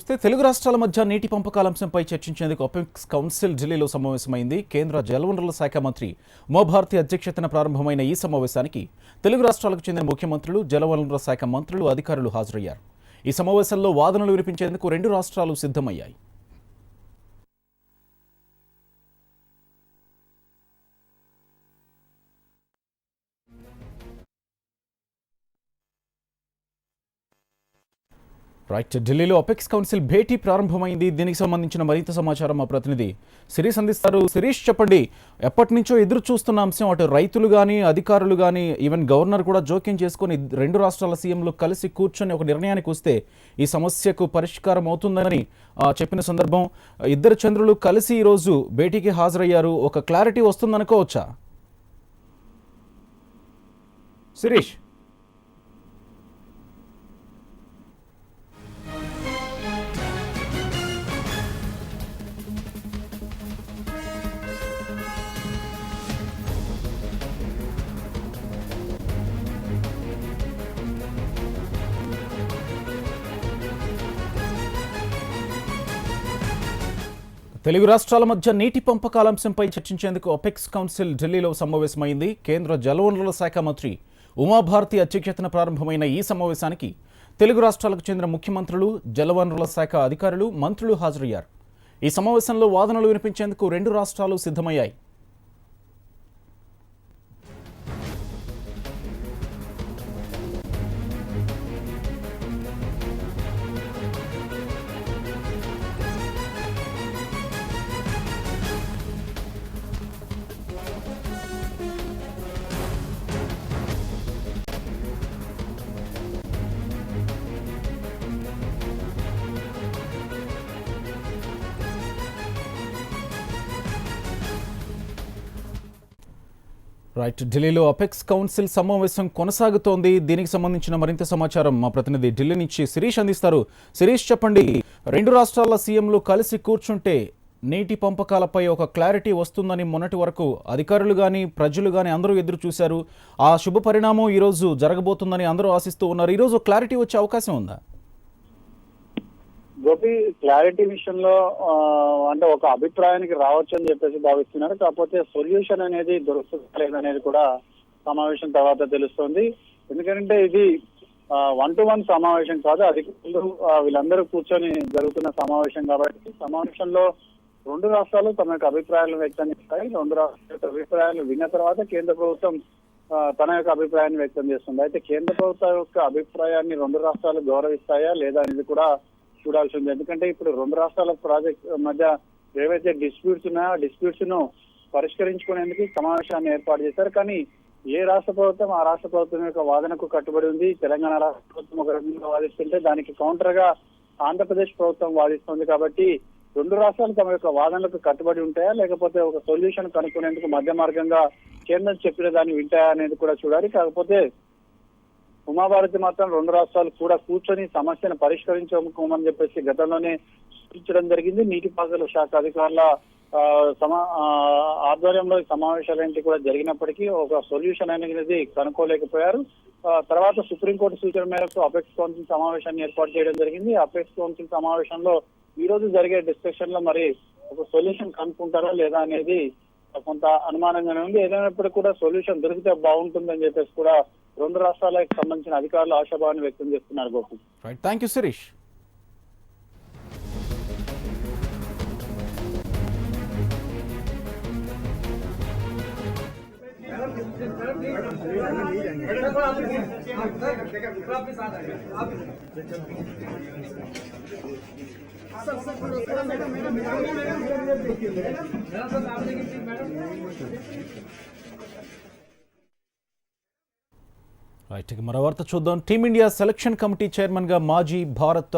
చూస్తే తెలుగు రాష్ట్రాల మధ్య నీటి పంపకాల అంశంపై చర్చించేందుకు అపెక్స్ కౌన్సిల్ ఢిల్లీలో సమావేశమైంది. కేంద్ర జలవనరుల శాఖ మంత్రి ఉమాభారతి అధ్యక్షతన ప్రారంభమైన ఈ సమావేశానికి తెలుగు రాష్ట్రాలకు చెందిన ముఖ్యమంత్రులు, జలవనరుల శాఖ మంత్రులు, అధికారులు హాజరయ్యారు. ఈ సమావేశంలో వాదనలు వినిపించేందుకు రెండు రాష్ట్రాలు సిద్ధమయ్యాయి. రైట్, ఢిల్లీలో అపెక్స్ కౌన్సిల్ భేటీ ప్రారంభమైంది. దీనికి సంబంధించిన మరింత సమాచారం మా ప్రతినిధి శిరీష్ అందిస్తారు. శిరీష్, చెప్పండి, ఎప్పటి నుంచో ఎదురు చూస్తున్న అంశం, అటు రైతులు కానీ, అధికారులు కానీ, ఈవెన్ గవర్నర్ కూడా జోక్యం చేసుకుని రెండు రాష్ట్రాల సీఎంలు కలిసి కూర్చొని ఒక నిర్ణయానికి వస్తే ఈ సమస్యకు పరిష్కారం అవుతుందని చెప్పిన సందర్భం. ఇద్దరు చంద్రులు కలిసి ఈరోజు భేటీకి హాజరయ్యారు. ఒక క్లారిటీ వస్తుందనుకోవచ్చా శిరీష్? తెలుగు రాష్ట్రాల మధ్య నీటి పంపకాల అంశంపై చర్చించేందుకు అపెక్స్ కౌన్సిల్ ఢిల్లీలో సమావేశమైంది. కేంద్ర జలవనరుల శాఖ మంత్రి ఉమాభారతి అధ్యక్షతన ప్రారంభమైన ఈ సమావేశానికి తెలుగు రాష్ట్రాలకు చెందిన ముఖ్యమంత్రులు, జలవనరుల శాఖ అధికారులు, మంత్రులు హాజరయ్యారు. ఈ సమావేశంలో వాదనలు వినిపించేందుకు రెండు రాష్ట్రాలు సిద్ధమయ్యాయి. రైట్, ఢిల్లీలో అపెక్స్ కౌన్సిల్ సమావేశం కొనసాగుతోంది. దీనికి సంబంధించిన మరింత సమాచారం మా ప్రతినిధి ఢిల్లీ నుంచి శిరీష్ అందిస్తారు. శిరీష్, చెప్పండి, రెండు రాష్ట్రాల సీఎంలు కలిసి కూర్చుంటే నీటి పంపకాలపై ఒక క్లారిటీ వస్తుందని మొన్నటి వరకు అధికారులు కానీ, ప్రజలు కానీ అందరూ ఎదురు చూశారు. ఆ శుభ పరిణామం ఈరోజు జరగబోతుందని అందరూ ఆశిస్తూ ఉన్నారు. ఈరోజు క్లారిటీ వచ్చే అవకాశం ఉందా? గోపి, క్లారిటీ విషయంలో అంటే ఒక అభిప్రాయానికి రావచ్చు అని చెప్పేసి భావిస్తున్నారు. కాకపోతే సొల్యూషన్ అనేది దొరుకుతుందా లేదనేది కూడా సమావేశం తర్వాత తెలుస్తుంది. ఎందుకంటే ఇది 1-to-1 సమావేశం కాదు, అధికారులు వీళ్ళందరూ కూర్చొని జరుగుతున్న సమావేశం కాబట్టి సమావేశంలో రెండు రాష్ట్రాలు తమ యొక్క అభిప్రాయాలను వ్యక్తం చేస్తాయి. రెండు రాష్ట్రాల యొక్క అభిప్రాయాలు విన్న తర్వాత కేంద్ర ప్రభుత్వం తన యొక్క అభిప్రాయాన్ని వ్యక్తం చేస్తుంది. అయితే కేంద్ర ప్రభుత్వం యొక్క అభిప్రాయాన్ని రెండు రాష్ట్రాలు గౌరవిస్తాయా లేదా అనేది కూడా చూడాల్సి ఉంది. ఎందుకంటే ఇప్పుడు రెండు రాష్ట్రాల ప్రాజెక్ట్ మధ్య ఏవైతే డిస్ప్యూట్స్ ఉన్నాయో ఆ డిస్ప్యూట్స్ ను పరిష్కరించుకునేందుకు సమావేశాన్ని ఏర్పాటు చేశారు. కానీ ఏ రాష్ట్ర ప్రభుత్వం ఆ రాష్ట్ర ప్రభుత్వం యొక్క వాదనకు కట్టుబడి ఉంది. తెలంగాణ రాష్ట్ర ప్రభుత్వం ఒక రకంగా వాదిస్తుంటే దానికి కౌంటర్ గా ఆంధ్రప్రదేశ్ ప్రభుత్వం వాదిస్తుంది. కాబట్టి రెండు రాష్ట్రాలు తమ యొక్క వాదనలకు కట్టుబడి ఉంటాయా లేకపోతే ఒక సొల్యూషన్ కనుక్కునేందుకు మధ్య మార్గంగా కేంద్రం చెప్పిన దాన్ని వింటాయా అనేది కూడా చూడాలి. కాకపోతే ఉమాభారతి మాత్రం రెండు రాష్ట్రాలు కూడా కూర్చొని సమస్యను పరిష్కరించుకోమని చెప్పేసి గతంలోనే సూచించడం జరిగింది. నీటిపారుదల శాఖ అధికారుల ఆధ్వర్యంలో ఈ సమావేశాలన్నింటి కూడా జరిగినప్పటికీ ఒక సొల్యూషన్ అనేది కనుక్కోలేకపోయారు. తర్వాత సుప్రీంకోర్టు సూచన మేరకు అపెక్స్ కౌన్సిల్ సమావేశాన్ని ఏర్పాటు చేయడం జరిగింది. అపెక్స్ కౌన్సిల్ సమావేశంలో ఈ రోజు జరిగే డిస్కషన్ లో మరి ఒక సొల్యూషన్ కనుక్కుంటారా లేదా అనేది కొంత అనుమానంగానే ఉంది. ఏదైనప్పటికీ కూడా సొల్యూషన్ దొరికితే బాగుంటుందని చెప్పేసి కూడా రెండు రాష్ట్రాలకు సంబంధించిన అధికారులు ఆశాభావాన్ని వ్యక్తం చేస్తున్నారు. Gopi, thank you Sirish. Right, మరో వార్త చూద్దాం. టీమిండియా సెలక్షన్ కమిటీ చైర్మన్ గా మాజీ భారత